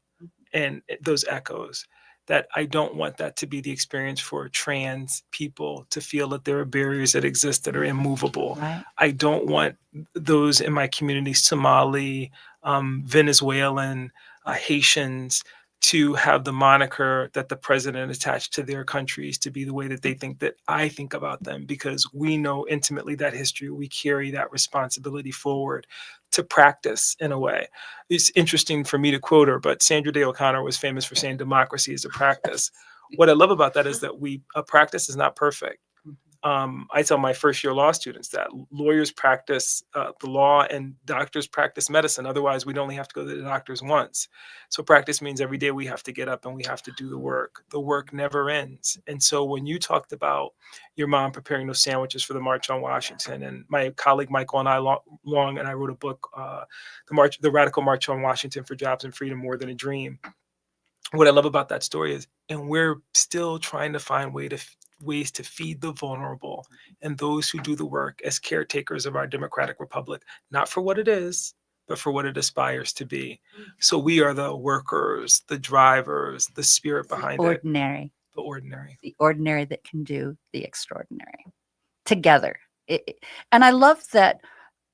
and those echoes, that I don't want that to be the experience for trans people to feel that there are barriers that exist that are immovable. Right. I don't want those in my community, Somali, Venezuelan, Haitians, to have the moniker that the president attached to their countries to be the way that they think that I think about them, because we know intimately that history. We carry that responsibility forward to practice in a way. It's interesting for me to quote her, but Sandra Day O'Connor was famous for saying democracy is a practice. What I love about that is that a practice is not perfect. I tell my first year law students that lawyers practice the law and doctors practice medicine. Otherwise, we'd only have to go to the doctors once. So practice means every day we have to get up and we have to do the work. The work never ends. And so when you talked about your mom preparing those sandwiches for the March on Washington, and my colleague Michael and I and I wrote a book, The Radical March on Washington for Jobs and Freedom, More Than a Dream. What I love about that story is, and we're still trying to find ways to feed the vulnerable and those who do the work as caretakers of our democratic republic, not for what it is, but for what it aspires to be. So we are the workers, the drivers, the spirit behind it. Ordinary. The ordinary. The ordinary that can do the extraordinary together. And I love that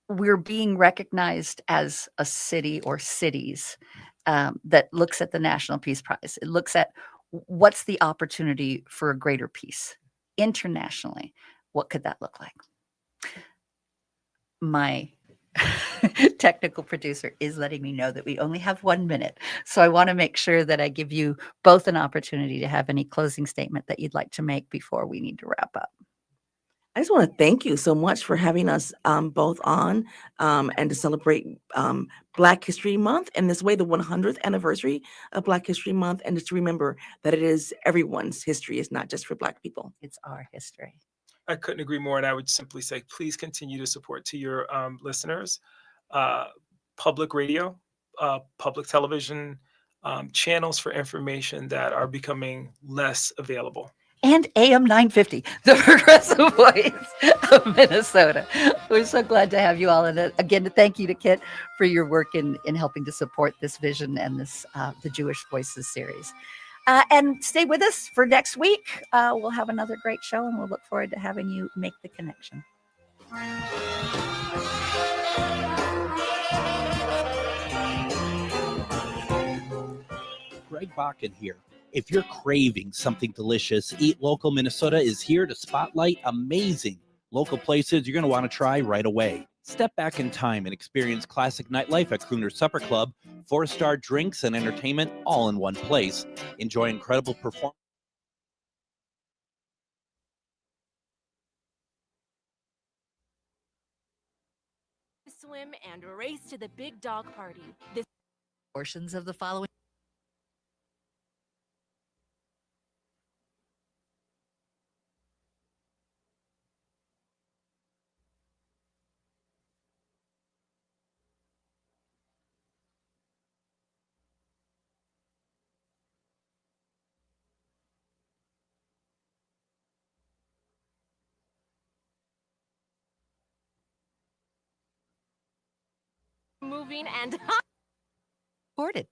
we're being recognized as a city or cities that looks at the National Peace Prize. It looks at what's the opportunity for a greater peace internationally. What could that look like? My technical producer is letting me know that we only have 1 minute. So I want to make sure that I give you both an opportunity to have any closing statement that you'd like to make before we need to wrap up. I just want to thank you so much for having us both on and to celebrate Black History Month in this way, the 100th anniversary of Black History Month, and just to remember that it is everyone's history. It's not just for Black people. It's our history. I couldn't agree more. And I would simply say, please continue to support to your listeners, public radio, public television, channels for information that are becoming less available. And AM 950, the progressive voice of Minnesota. We're so glad to have you all. And again, thank you to Kit for your work in helping to support this vision and this the Jewish Voices series. And stay with us for next week. We'll have another great show, and we'll look forward to having you make the connection. Greg Bakken here. If you're craving something delicious, Eat Local Minnesota is here to spotlight amazing Local places you're going to want to try right away. Step back in time and experience classic nightlife at Crooner Supper Club. 4-star drinks and entertainment all in one place. Enjoy incredible performance. Swim and race to the big dog party. This Portions of the following. moving and Recorded.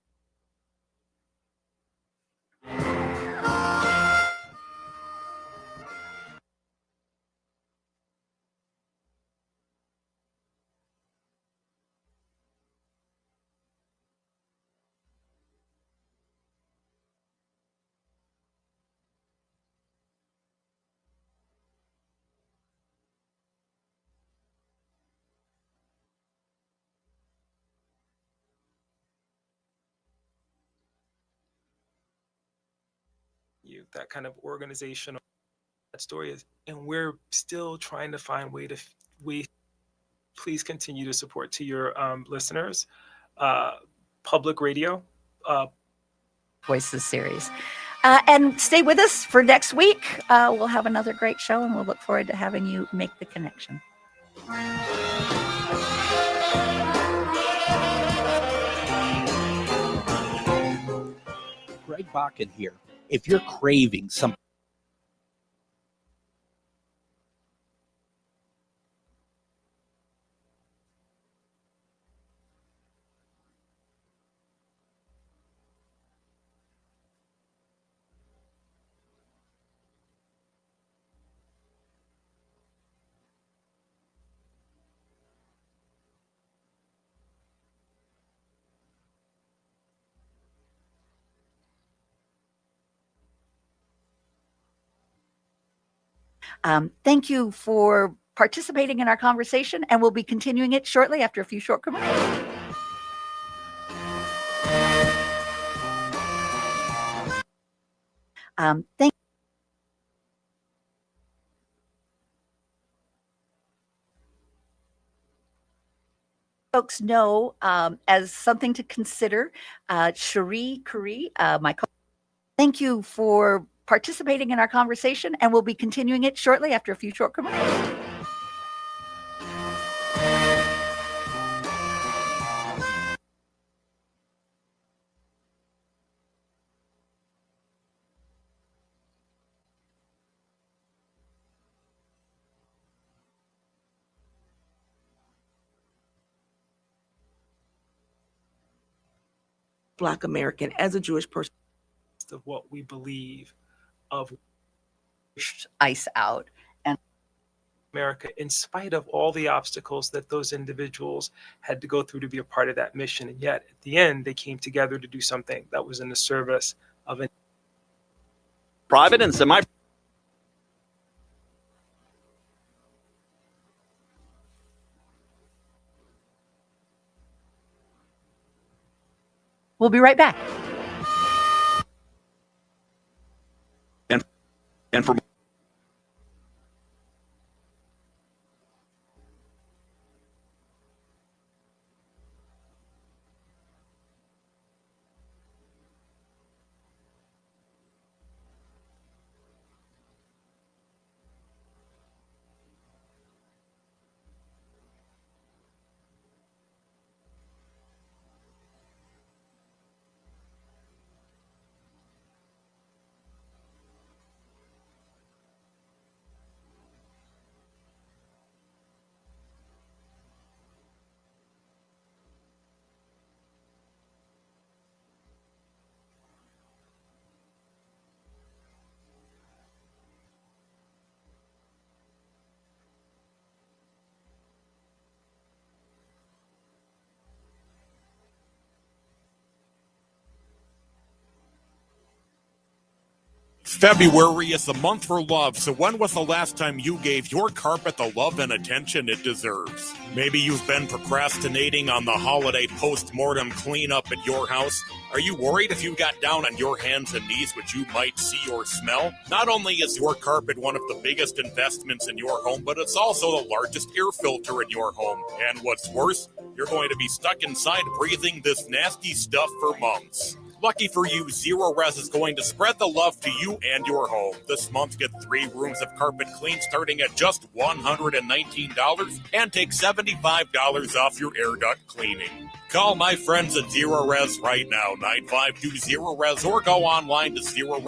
you that kind of organizational that story is, and we're still trying to find way. Please continue to support to your listeners, public radio. Voices series. And stay with us for next week. We'll have another great show, and we'll look forward to having you make the connection. Greg Bakken here. If you're craving some Thank you for participating in our conversation, and we'll be continuing it shortly after a few short commercials. Thank folks know as something to consider. Cherie Curry, my thank you for participating in our conversation, and we'll be continuing it shortly after a few short commercials. Black American, as a Jewish person, of what we believe of ICE out and America, in spite of all the obstacles that those individuals had to go through to be a part of that mission. And yet, at the end, they came together to do something that was in the service of an Private and semi. we'll be right back. And for February is the month for love, so when was the last time you gave your carpet the love and attention it deserves? Maybe you've been procrastinating on the holiday post-mortem cleanup at your house. Are you worried if you got down on your hands and knees what you might see or smell? Not only is your carpet one of the biggest investments in your home, but it's also the largest air filter in your home. And what's worse, you're going to be stuck inside breathing this nasty stuff for months. Lucky for you, Zero Res is going to spread the love to you and your home. This month, get 3 rooms of carpet clean starting at just $119 and take $75 off your air duct cleaning. Call my friends at Zero Res right now, 9520-RES, or go online to Zero Res.